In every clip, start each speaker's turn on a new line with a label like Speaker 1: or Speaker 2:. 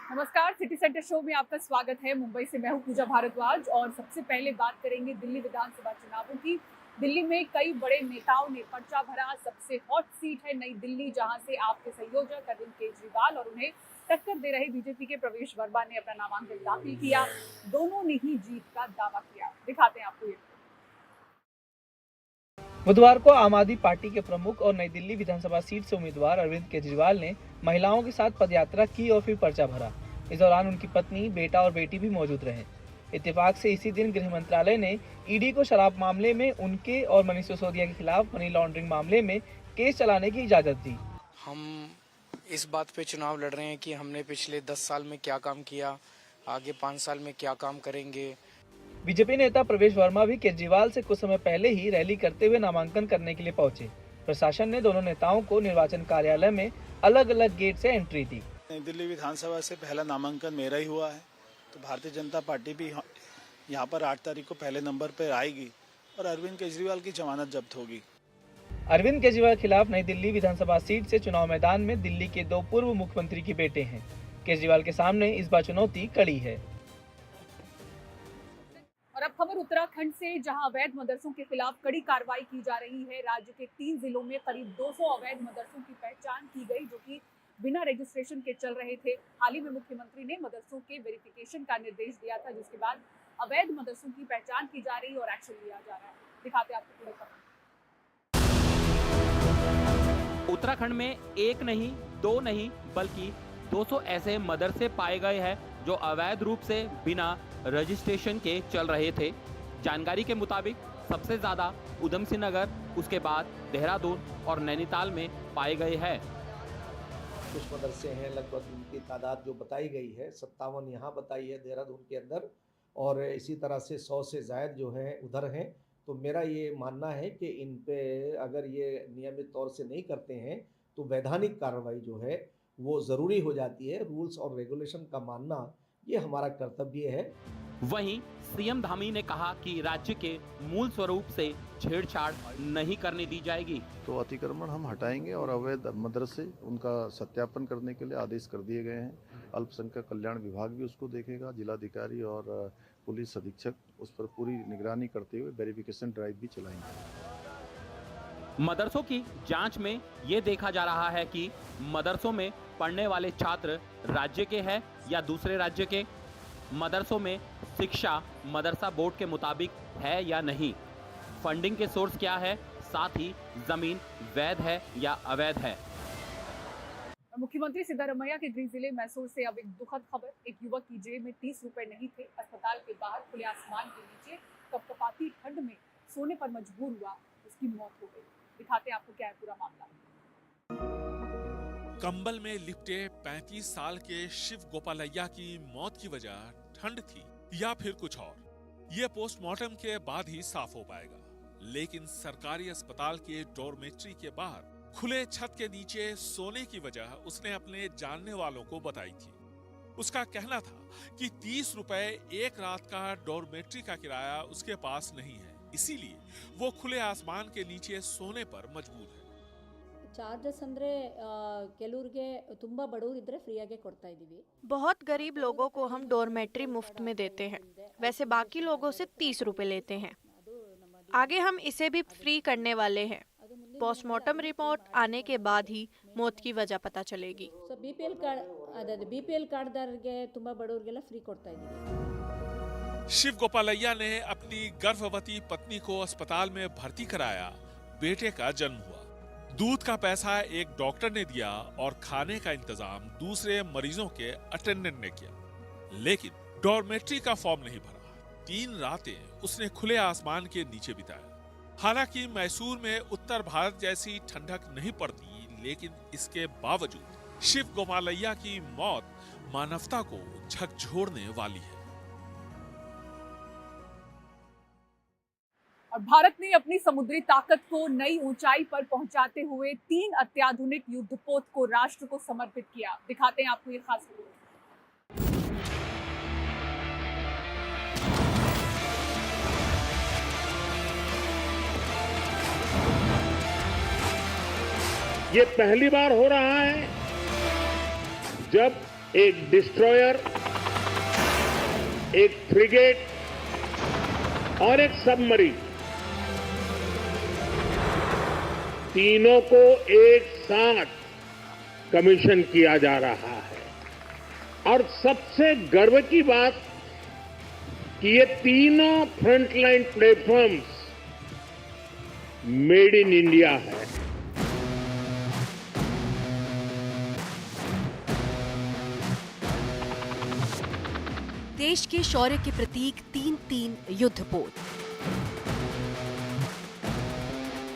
Speaker 1: नमस्कार, city centre show में आपका स्वागत है। मुंबई से मैं हूं पूजा भारद्वाज और सबसे पहले बात करेंगे दिल्ली विधानसभा चुनावों की। दिल्ली में कई बड़े नेताओं ने पर्चा भरा। सबसे हॉट सीट है नई दिल्ली, जहां से आप के संयोजक अरविंद केजरीवाल और उन्हें टक्कर दे रहे बीजेपी के प्रवेश वर्मा ने अपना नामांकन दाखिल किया। दोनों ने ही जीत का दावा किया। दिखाते हैं आपको ये।
Speaker 2: बुधवार को आम आदमी पार्टी के प्रमुख और नई दिल्ली विधानसभा सीट से उम्मीदवार अरविंद केजरीवाल ने महिलाओं के साथ पदयात्रा की और फिर पर्चा भरा। इस दौरान उनकी पत्नी, बेटा और बेटी भी मौजूद रहे। इत्तेफाक से इसी दिन गृह मंत्रालय ने ईडी को शराब मामले में उनके और मनीष सिसोदिया के खिलाफ मनी लॉन्ड्रिंग मामले में केस चलाने की इजाजत दी।
Speaker 3: हम इस बात पे चुनाव लड़ रहे हैं कि हमने पिछले 10 साल में क्या काम किया, आगे 5 साल में क्या काम करेंगे।
Speaker 2: बीजेपी नेता प्रवेश वर्मा भी केजरीवाल से कुछ समय पहले ही रैली करते हुए नामांकन करने के लिए पहुंचे। प्रशासन ने दोनों नेताओं को निर्वाचन कार्यालय में अलग अलग गेट से एंट्री दी।
Speaker 4: नई दिल्ली विधानसभा से पहला नामांकन मेरा ही हुआ है, तो भारतीय जनता पार्टी भी यहाँ पर 8 तारीख को पहले नंबर पर आएगी और अरविंद केजरीवाल की जमानत जब्त होगी।
Speaker 2: अरविंद केजरीवाल के खिलाफ नई दिल्ली विधानसभा सीट से चुनाव मैदान में दिल्ली के 2 पूर्व मुख्यमंत्री के बेटे हैं। केजरीवाल के सामने इस बार चुनौती कड़ी है।
Speaker 1: और अब खबर उत्तराखंड से, जहां अवैध मदरसों के खिलाफ कड़ी कार्रवाई की जा रही है। राज्य के 3 जिलों में करीब 200 अवैध मदरसों की पहचान की गई, जो कि बिना रजिस्ट्रेशन के चल रहे थे। हाल ही में मुख्यमंत्री ने मदरसों के वेरिफिकेशन का निर्देश दिया था, जिसके बाद अवैध मदरसों की पहचान की जा रही है और एक्शन लिया जा रहा है। दिखाते हैं आपको पूरी खबर।
Speaker 5: उत्तराखंड में एक नहीं, 2 नहीं, बल्कि 200 ऐसे मदरसे पाए गए हैं जो अवैध रूप से बिना रजिस्ट्रेशन के चल रहे थे। जानकारी के मुताबिक सबसे ज्यादा उधम सिंह नगर, उसके बाद देहरादून और नैनीताल में पाए गए हैं।
Speaker 6: कुछ मदरसे हैं, लगभग उनकी तादाद जो बताई गई है 57 यहाँ बताई है देहरादून के अंदर, और इसी तरह से 100 से ज़ायद जो हैं उधर हैं। तो मेरा ये मानना है कि इन पे अगर ये नियमित तौर से नहीं करते हैं तो वैधानिक कार्रवाई जो है वो ज़रूरी हो जाती है। रूल्स और रेगुलेशन का मानना ये हमारा कर्तव्य है।
Speaker 5: वहीं सीएम धामी ने कहा कि राज्य के मूल स्वरूप से छेड़छाड़ नहीं करने दी जाएगी।
Speaker 7: तो अतिक्रमण हम हटाएंगे और अवैध मदरसे उनका सत्यापन करने के लिए आदेश कर दिए गए हैं। अल्पसंख्यक कल्याण विभाग भी उसको देखेगा। जिलाधिकारी और पुलिस अधीक्षक उस पर पूरी निगरानी करते हुए वेरिफिकेशन ड्राइव भी चलाएंगे।
Speaker 5: मदरसों की जांच में ये देखा जा रहा है कि मदरसों में पढ़ने वाले छात्र राज्य के हैं या दूसरे राज्य के। मदरसों में शिक्षा मदरसा बोर्ड के मुताबिक है या नहीं, फंडिंग के सोर्स क्या है, साथ ही जमीन वैध है या अवैध है।
Speaker 1: मुख्यमंत्री सिद्धारमैया के गृह जिले मैसूर से अब एक दुखद खबर। एक युवक की जेब में 30 रुपए नहीं थे। अस्पताल के बाहर खुले आसमान के नीचे कपकपाती ठंड में सोने पर मजबूर हुआ, उसकी मौत हो गई। दिखाते हैं आपको क्या है पूरा मामला।
Speaker 8: कंबल में लिपटे 35 साल के शिव गोपालैया की मौत की वजह ठंड थी या फिर कुछ और, ये पोस्टमार्टम के बाद ही साफ हो पाएगा। लेकिन सरकारी अस्पताल के डॉर्मेट्री के बाहर खुले छत के नीचे सोने की वजह उसने अपने जानने वालों को बताई थी। उसका कहना था कि 30 रुपए एक रात का डॉर्मेट्री का किराया उसके पास नहीं है, इसीलिए वो खुले आसमान के नीचे सोने पर मजबूर है।
Speaker 9: ಚಾರ್ಜಸ್ ಅಂದರೆ ಕೆಲವರಿಗೆ ತುಂಬ ಬಡವರಿದ್ದರೆ ಫ್ರೀಯಾಗೆ ಕೊಡ್ತಾ ಇದ್ದೀವಿ।
Speaker 10: बहुत गरीब लोगों को हम डॉर्मेट्री मुफ्त में देते हैं, वैसे बाकी लोगों से 30 रुपए लेते हैं। आगे हम इसे भी फ्री करने वाले हैं। पोस्टमार्टम रिपोर्ट आने के बाद ही मौत की वजह पता चलेगी।
Speaker 9: ಸೊ BPL ಕಾರ್ಡ್ದಾರರಿಗೆ ತುಂಬ ಬಡವರಿಗೆಲ್ಲ ಫ್ರೀ ಕೊಡ್ತಾ ಇದ್ದೀವಿ।
Speaker 8: शिव गोपालैया ने अपनी गर्भवती पत्नी को अस्पताल में भर्ती कराया। बेटे का जन्म हुआ। दूध का पैसा एक डॉक्टर ने दिया और खाने का इंतजाम दूसरे मरीजों के अटेंडेंट ने किया, लेकिन डॉर्मेट्री का फॉर्म नहीं भरा। 3 रातें उसने खुले आसमान के नीचे बिताया। हालांकि मैसूर में उत्तर भारत जैसी ठंडक नहीं पड़ती, लेकिन इसके बावजूद शिव गोपालैया की मौत मानवता को झकझोरने वाली है।
Speaker 1: और भारत ने अपनी समुद्री ताकत को नई ऊंचाई पर पहुंचाते हुए 3 अत्याधुनिक युद्धपोत को राष्ट्र को समर्पित किया। दिखाते हैं आपको ये खास वीडियो।
Speaker 11: ये पहली बार हो रहा है जब एक डिस्ट्रॉयर, एक फ्रिगेट और एक सबमरीन, तीनों को एक साथ कमीशन किया जा रहा है। और सबसे गर्व की बात कि ये तीनों frontline platforms made in India है।
Speaker 12: देश के शौर्य के प्रतीक 3 युद्धपोत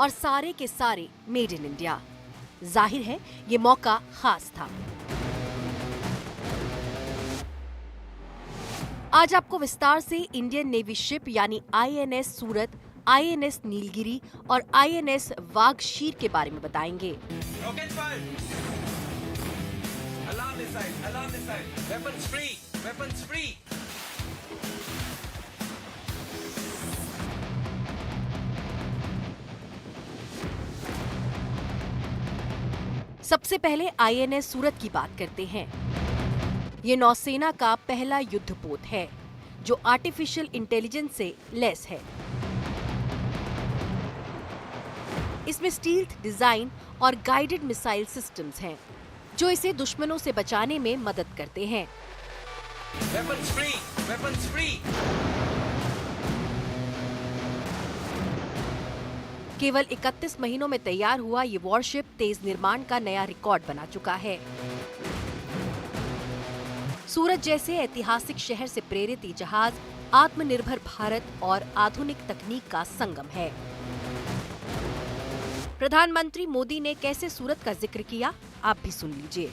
Speaker 12: और सारे के सारे मेड इन इंडिया। जाहिर है ये मौका खास था। आज आपको विस्तार से इंडियन नेवी शिप यानी आईएनएस सूरत, आईएनएस नीलगिरी और आईएनएस वागशीर के बारे में बताएंगे। सबसे पहले आईएनएस सूरत की बात करते हैं। ये नौसेना का पहला युद्धपोत है जो आर्टिफिशियल इंटेलिजेंस से लैस है। इसमें स्टील्थ डिजाइन और गाइडेड मिसाइल सिस्टम्स हैं जो इसे दुश्मनों से बचाने में मदद करते हैं।
Speaker 13: Weapons free! Weapons free!
Speaker 12: केवल 31 महीनों में तैयार हुआ ये वॉरशिप तेज निर्माण का नया रिकॉर्ड बना चुका है। सूरत जैसे ऐतिहासिक शहर से प्रेरित ये जहाज आत्मनिर्भर भारत और आधुनिक तकनीक का संगम है। प्रधानमंत्री मोदी ने कैसे सूरत का जिक्र किया, आप भी सुन लीजिए।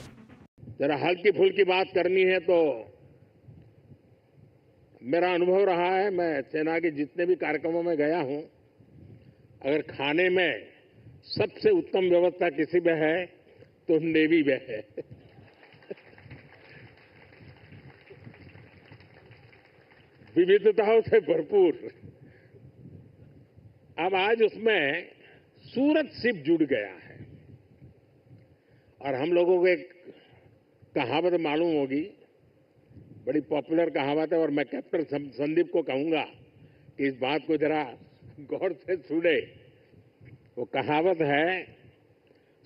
Speaker 11: जरा हल्की फुल्की बात करनी है तो मेरा अनुभव रहा है, मैं सेना के जितने भी कार्यक्रमों में गया हूं, अगर खाने में सबसे उत्तम व्यवस्था किसी में है तो नेवी में है। विविधताओं से भरपूर। अब आज उसमें सूरत शिप जुड़ गया है और हम लोगों को एक कहावत मालूम होगी, बड़ी पॉपुलर कहावत है और मैं कैप्टन संदीप को कहूंगा कि इस बात को जरा गौर से सुने। वो कहावत है,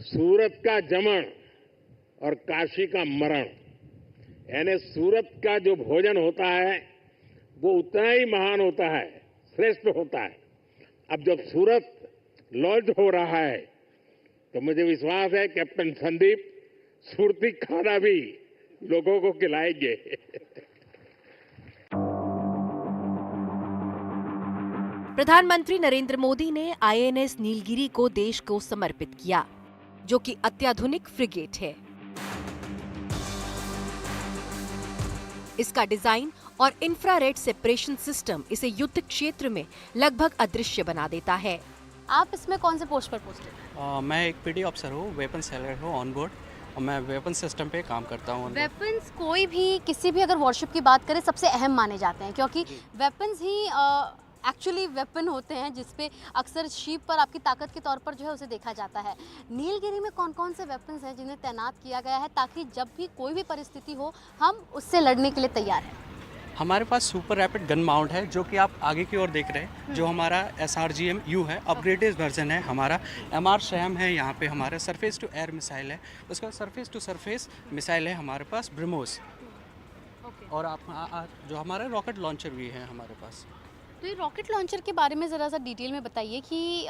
Speaker 11: सूरत का जमण और काशी का मरण। यानी सूरत का जो भोजन होता है वो उतना ही महान होता है, श्रेष्ठ होता है। अब जब सूरत लॉन्च हो रहा है तो मुझे विश्वास है कैप्टन संदीप सुरती खाना भी लोगों को खिलाएंगे।
Speaker 12: प्रधानमंत्री नरेंद्र मोदी ने आईएनएस नीलगिरी को देश को समर्पित किया, जो कि अत्याधुनिक फ्रिगेट है। इसका डिजाइन और इंफ्रारेड सेपरेशन सिस्टम इसे युद्ध क्षेत्र में लगभग अदृश्य बना देता है।
Speaker 14: आप इसमें कौन से पोस्ट पर पोस्टेड?
Speaker 15: मैं एक पीडी ऑफिसर हूँ, वेपन सेलर हूँ ऑन बोर्ड और मैं वेपन सिस्टम पे काम करता हूँ।
Speaker 14: वेपन्स कोई भी किसी भी अगर वॉरशिप की बात करें सबसे अहम माने जाते हैं, क्योंकि वेपन्स ही एक्चुअली वेपन होते हैं जिसपे अक्सर शिप पर आपकी ताकत के तौर पर जो है उसे देखा जाता है। नीलगिरी में कौन कौन से वेपन्स हैं जिन्हें तैनात किया गया है ताकि जब भी कोई भी परिस्थिति हो हम उससे लड़ने के लिए तैयार हैं?
Speaker 15: हमारे पास सुपर रैपिड गन माउंट है जो कि आप आगे की ओर देख रहे हैं, जो हमारा SRGM-U है, अपग्रेडेड वर्जन है। हमारा MR SHAM है, यहाँ पे हमारा सरफेस टू एयर मिसाइल है, उसका सरफेस टू सरफेस मिसाइल है हमारे पास ब्रह्मोस। और आप जो हमारा रॉकेट लॉन्चर भी है हमारे पास।
Speaker 14: तो ये रॉकेट लॉन्चर के बारे में ज़रा सा डिटेल में बताइए कि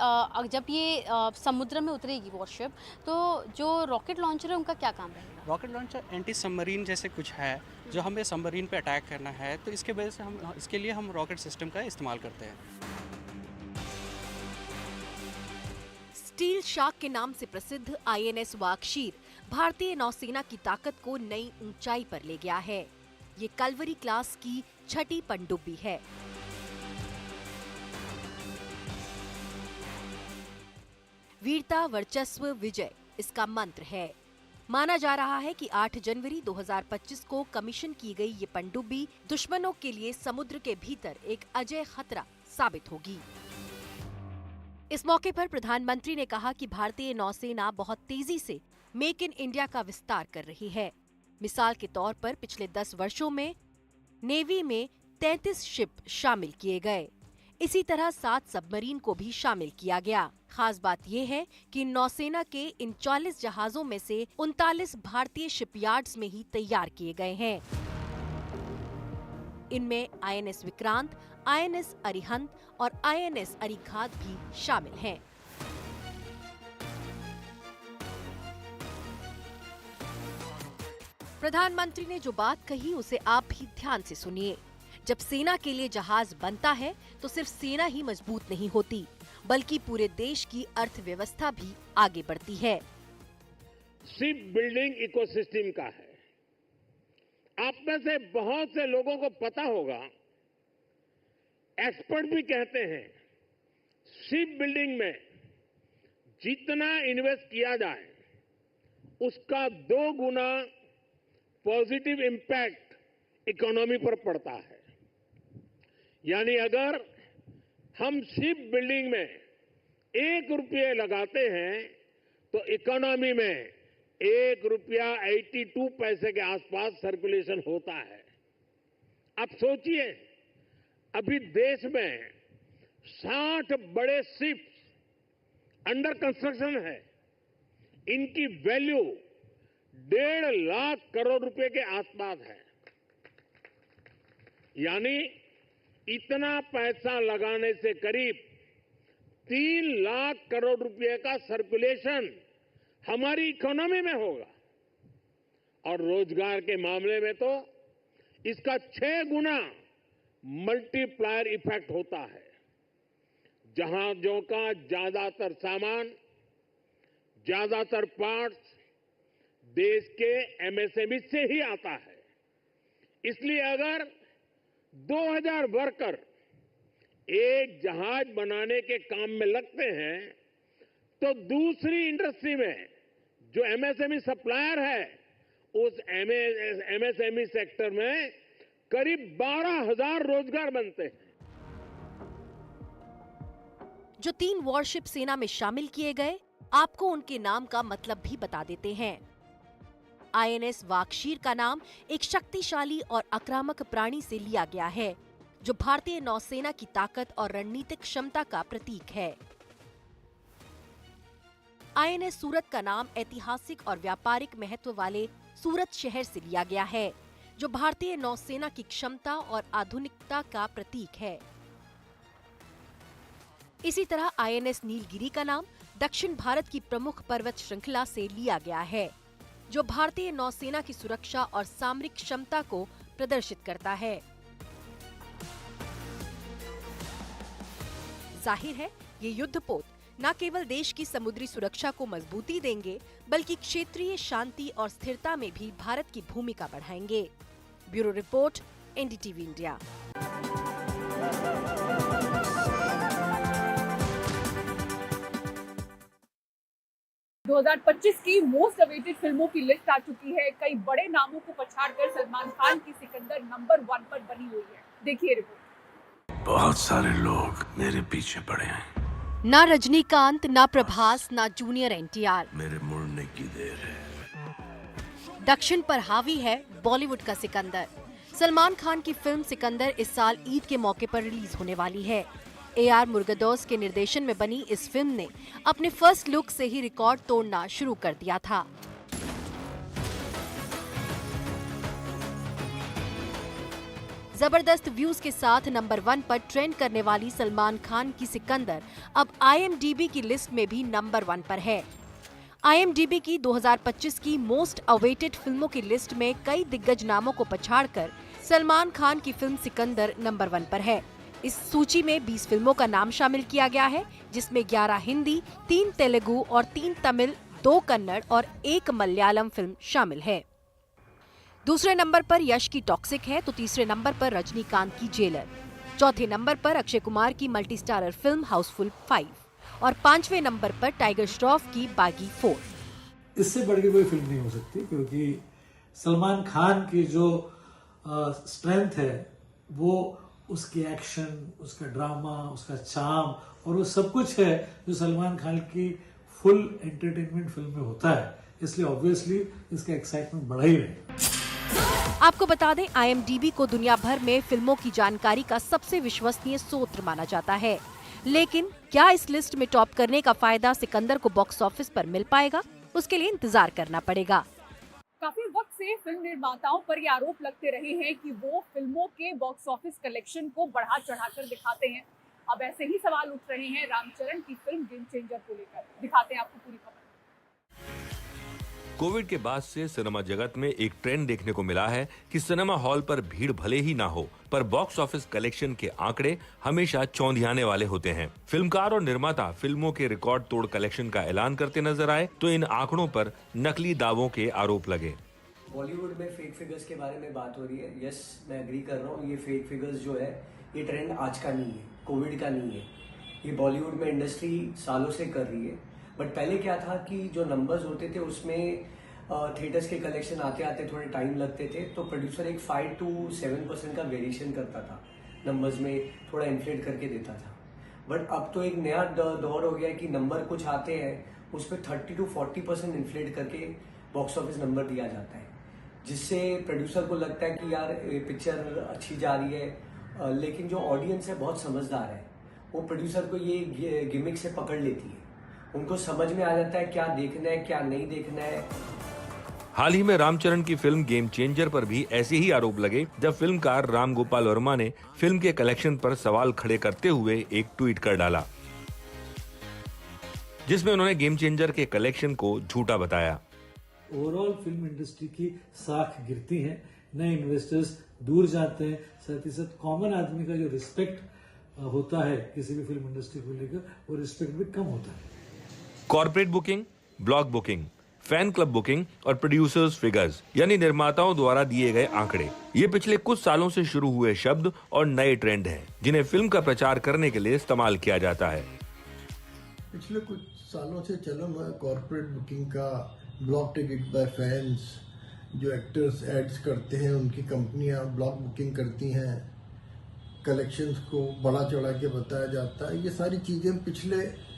Speaker 14: जब ये समुद्र में उतरेगी वॉरशिप तो जो रॉकेट लॉन्चर है उनका क्या काम है?
Speaker 15: रॉकेट लॉन्चर एंटी सबमरीन जैसे कुछ है, जो हमें सबमरीन पे अटैक करना है तो इसके वजह से हम इसके लिए हम रॉकेट सिस्टम का इस्तेमाल करते हैं।
Speaker 12: स्टील शार्क के नाम से प्रसिद्ध आईएनएस वागशीर भारतीय नौसेना की ताकत को नई ऊंचाई पर ले गया है। ये कलवरी क्लास की छठी पनडुब्बी है। वीरता वर्चस्व विजय इसका मंत्र है। माना जा रहा है कि 8 जनवरी 2025 को कमीशन की गई ये पनडुब्बी दुश्मनों के लिए समुद्र के भीतर एक अजय खतरा साबित होगी। इस मौके पर प्रधानमंत्री ने कहा कि भारतीय नौसेना बहुत तेजी से मेक इन इंडिया का विस्तार कर रही है। मिसाल के तौर पर पिछले 10 वर्षों में नेवी में 33 शिप शामिल किए गए। इसी तरह 7 सबमरीन को भी शामिल किया गया। खास बात यह है कि नौसेना के इन 40 जहाजों में से 39 भारतीय शिपयार्ड्स में ही तैयार किए गए हैं। इनमें INS विक्रांत, INS अरिहंत और INS अरिघात भी शामिल हैं। प्रधानमंत्री ने जो बात कही उसे आप भी ध्यान से सुनिए। जब सेना के लिए जहाज बनता है तो सिर्फ सेना ही मजबूत नहीं होती, बल्कि पूरे देश की अर्थव्यवस्था भी आगे बढ़ती है।
Speaker 11: शिप बिल्डिंग इकोसिस्टम का है। आप में से बहुत से लोगों को पता होगा, एक्सपर्ट भी कहते हैं शिप बिल्डिंग में जितना इन्वेस्ट किया जाए उसका 2 गुना पॉजिटिव इम्पैक्ट इकोनॉमी पर पड़ता है। यानी अगर हम शिप बिल्डिंग में 1 रुपये लगाते हैं तो इकोनॉमी में 1 रुपया 82 पैसे के आसपास सर्कुलेशन होता है। अब सोचिए, अभी देश में 60 बड़े शिप्स अंडर कंस्ट्रक्शन है। इनकी वैल्यू 1.5 लाख करोड़ रुपए के आसपास है। यानी इतना पैसा लगाने से करीब 3 लाख करोड़ रुपए का सर्कुलेशन हमारी इकोनॉमी में होगा। और रोजगार के मामले में तो इसका 6 गुना मल्टीप्लायर इफेक्ट होता है। जहाजों का ज्यादातर सामान, ज्यादातर पार्ट्स देश के MSME से ही आता है। इसलिए अगर 2000 वर्कर एक जहाज बनाने के काम में लगते हैं तो दूसरी इंडस्ट्री में जो MSME सप्लायर है उस MSME सेक्टर में करीब 12,000 रोजगार बनते हैं।
Speaker 12: जो 3 वॉरशिप सेना में शामिल किए गए, आपको उनके नाम का मतलब भी बता देते हैं। INS वाकशीर का नाम एक शक्तिशाली और आक्रामक प्राणी से लिया गया है, जो भारतीय नौसेना की ताकत और रणनीतिक क्षमता का प्रतीक है। INS सूरत का नाम ऐतिहासिक और व्यापारिक महत्व वाले सूरत शहर से लिया गया है, जो भारतीय नौसेना की क्षमता और आधुनिकता का प्रतीक है। इसी तरह INS नीलगिरी का नाम दक्षिण भारत की प्रमुख पर्वत श्रृंखला से लिया गया है, जो भारतीय नौसेना की सुरक्षा और सामरिक क्षमता को प्रदर्शित करता है। जाहिर है, ये युद्धपोत न केवल देश की समुद्री सुरक्षा को मजबूती देंगे, बल्कि क्षेत्रीय शांति और स्थिरता में भी भारत की भूमिका बढ़ाएंगे। Bureau report, NDTV India.
Speaker 1: 2025 की मोस्ट अवेटेड फिल्मों की लिस्ट आ चुकी है। कई बड़े नामों को पछाड़कर सलमान खान की सिकंदर नंबर 1 पर बनी हुई है। देखिए रिपोर्ट।
Speaker 16: बहुत सारे लोग मेरे पीछे पड़े हैं।
Speaker 12: ना रजनीकांत, ना प्रभास, ना जूनियर NTR।
Speaker 16: मेरे मुड़ने की देर है।
Speaker 12: दक्षिण पर हावी है बॉलीवुड का सिकंदर। सलमान खान की फिल्म सिकंदर इस साल ईद के मौके पर रिलीज होने वाली है। AR मुर्गदौस के निर्देशन में बनी इस फिल्म ने अपने फर्स्ट लुक से ही रिकॉर्ड तोड़ना शुरू कर दिया था। जबरदस्त व्यूज के साथ नंबर 1 पर ट्रेंड करने वाली सलमान खान की सिकंदर अब IMDb की लिस्ट में भी नंबर 1 पर है। IMDb की 2025 की मोस्ट अवेटेड फिल्मों की लिस्ट में कई दिग्गज नामों को पछाड़कर सलमान खान की फिल्म सिकंदर नंबर 1 पर है। इस सूची में 20 फिल्मों का नाम शामिल किया गया है, जिसमें 11 हिंदी, 3 तेलुगु और 3 तमिल, 2 कन्नड़ और 1 मलयालम फिल्म शामिल है। दूसरे नंबर पर यश की टॉक्सिक है, तो तीसरे नंबर पर रजनीकांत की जेलर, चौथे नंबर पर अक्षय कुमार की मल्टी स्टारर फिल्म हाउसफुल 5 और 5वें नंबर पर टाइगर श्रॉफ की बागी 4।
Speaker 17: इससे बढ़ के कोई फिल्म नहीं हो सकती, क्योंकि सलमान खान की जो स्ट्रेंथ है वो उसके एक्शन, उसका ड्रामा, उसका चार्म और वो सब कुछ है जो सलमान खान की फुल एंटरटेनमेंट फिल्म में होता है। इसलिए ऑब्वियसली इसका एक्साइटमेंट बढ़ा ही रहे।
Speaker 12: आपको बता दें, IMDb को दुनिया भर में फिल्मों की जानकारी का सबसे विश्वसनीय स्रोत माना जाता है। लेकिन क्या इस लिस्ट में टॉप करने का फायदा सिकंदर को बॉक्स ऑफिस पर मिल पाएगा, उसके लिए इंतजार करना पड़ेगा।
Speaker 1: काफी वक्त से फिल्म निर्माताओं पर ये आरोप लगते रहे हैं कि वो फिल्मों के बॉक्स ऑफिस कलेक्शन को बढ़ा चढ़ाकर दिखाते हैं। अब ऐसे ही सवाल उठ रहे हैं रामचरण की फिल्म गेम चेंजर को लेकर। दिखाते हैं आपको पूरी खबर।
Speaker 18: कोविड के बाद से सिनेमा जगत में एक ट्रेंड देखने को मिला है कि सिनेमा हॉल पर भीड़ भले ही ना हो, पर बॉक्स ऑफिस कलेक्शन के आंकड़े हमेशा चौंधियाने वाले होते हैं। फिल्मकार और निर्माता फिल्मों के रिकॉर्ड तोड़ कलेक्शन का ऐलान करते नजर आए तो इन आंकड़ों पर नकली दावों के आरोप लगे।
Speaker 19: बॉलीवुड में फेक फिगर्स के बारे में बात हो रही है। यस, मैं एग्री कर रहा हूँ। ये फेक फिगर्स जो है, ये ट्रेंड आज का नहीं है, कोविड का नहीं है। ये बॉलीवुड में इंडस्ट्री सालों से कर रही है। बट पहले क्या था कि जो नंबर्स होते थे उसमें थिएटर्स के कलेक्शन आते आते थोड़े टाइम लगते थे, तो प्रोड्यूसर एक 5 to 7% का वेरिएशन करता था नंबर्स में, थोड़ा इन्फ्लेट करके देता था। बट अब तो एक नया दौर हो गया है कि नंबर कुछ आते हैं उस पर 30 to 40% इन्फ्लेट करके बॉक्स ऑफिस नंबर दिया जाता है, जिससे प्रोड्यूसर को लगता है कि यार पिक्चर अच्छी जा रही है। लेकिन जो ऑडियंस है बहुत समझदार है, वो प्रोड्यूसर को ये गिमिक से पकड़ लेती है। उनको समझ में आ जाता है क्या देखना है क्या नहीं देखना है।
Speaker 18: हाल ही में रामचरण की फिल्म गेम चेंजर पर भी ऐसे ही आरोप लगे, जब फिल्मकार राम गोपाल वर्मा ने फिल्म के कलेक्शन पर सवाल खड़े करते हुए एक ट्वीट कर डाला, जिसमें उन्होंने गेम चेंजर के कलेक्शन को झूठा बताया।
Speaker 17: ओवरऑल फिल्म इंडस्ट्री की साख गिरती है, नए इन्वेस्टर्स दूर जाते हैं, साथ ही साथ कॉमन आदमी का जो रिस्पेक्ट होता है किसी भी फिल्म इंडस्ट्री को लेकर, वो रिस्पेक्ट भी कम होता है।
Speaker 18: Corporate booking, block booking, fan club booking और प्रोड्यूसर्स फिगर्स यानी निर्माताओं द्वारा दिए गए आंकड़े, ये पिछले कुछ सालों से शुरू हुए शब्द और नए ट्रेंड हैं, जिन्हें फिल्म का प्रचार करने के लिए इस्तेमाल किया जाता है।
Speaker 20: पिछले कुछ सालों से चलन हुआ कॉर्पोरेट बुकिंग का, ब्लॉक टिकट बाय फैंस, जो एक्टर्स एड्स करते हैं उनकी कंपनियां ब्लॉक बुकिंग करती हैं, कलेक्शंस को बड़ा चढ़ा के बताया जाता है। ये सारी चीजें पिछले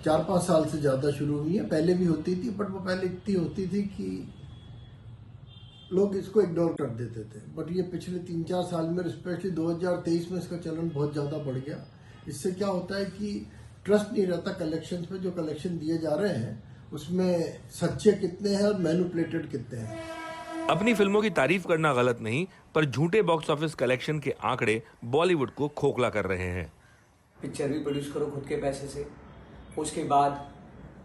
Speaker 20: 4-5 साल से ज्यादा शुरू हुई है। पहले भी होती थी, बट वो पहले इतनी होती थी कि लोग इसको इग्नोर कर देते थे। बट ये पिछले 3-4 साल में, स्पेशली 2023 में इसका चलन बहुत ज्यादा बढ़ गया। इससे क्या होता है कि ट्रस्ट नहीं रहता कलेक्शंस पे। जो कलेक्शन दिए जा रहे हैं उसमें सच्चे कितने हैं और मैनिपुलेटेड कितने हैं।
Speaker 18: अपनी फिल्मों की तारीफ करना गलत नहीं, पर झूठे बॉक्स ऑफिस कलेक्शन के आंकड़े बॉलीवुड को खोखला कर रहे हैं।
Speaker 19: पिक्चर भी प्रोड्यूस करो खुद के पैसे से, उसके बाद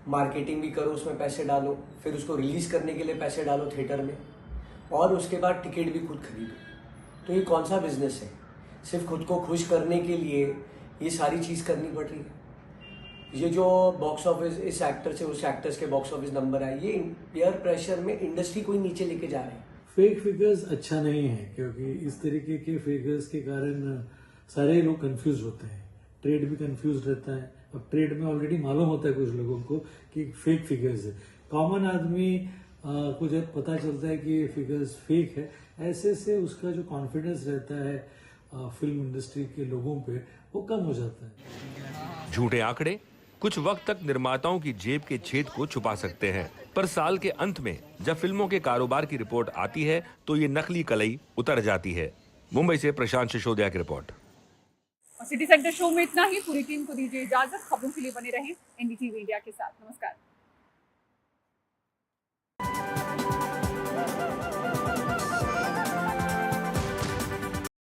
Speaker 19: मार्केटिंग भी करो, उसमें पैसे डालो, फिर उसको रिलीज करने के लिए पैसे डालो थिएटर में, और उसके बाद टिकट भी खुद खरीदो। तो ये कौन सा बिजनेस है? सिर्फ खुद को खुश करने के लिए ये सारी चीज़ करनी पड़ रही है। ये जो बॉक्स ऑफिस इस एक्टर से उस एक्टर्स के बॉक्स ऑफिस नंबर है, ये पीयर प्रेशर में इंडस्ट्री को ही नीचे लेके जा रहे हैं।
Speaker 17: फेक फिगर्स अच्छा नहीं है, क्योंकि इस तरीके के फिगर्स के कारण सारे लोग कंफ्यूज होते हैं, ट्रेड भी कंफ्यूज रहता है। अब ट्रेड में ऑलरेडी मालूम होता है कुछ लोगों को कि फेक फिगर्स है। कॉमन आदमी को जब पता चलता है कि ये फिगर्स फेक है, ऐसे से उसका जो कॉन्फिडेंस रहता है फिल्म इंडस्ट्री के लोगों पे, वो कम हो जाता है।
Speaker 18: झूठे आंकड़े कुछ वक्त तक निर्माताओं की जेब के छेद को छुपा सकते हैं, पर साल के अंत में जब फिल्मों के कारोबार की रिपोर्ट आती है तो ये नकली कलई उतर जाती है। मुंबई से प्रशांत सिसोदिया की रिपोर्ट।
Speaker 1: सिटी सेंटर शो में इतना ही। पूरी टीम को दीजिए इजाजत। खबरों के लिए बने रहें एनडीटीवी इंडिया के साथ। नमस्कार।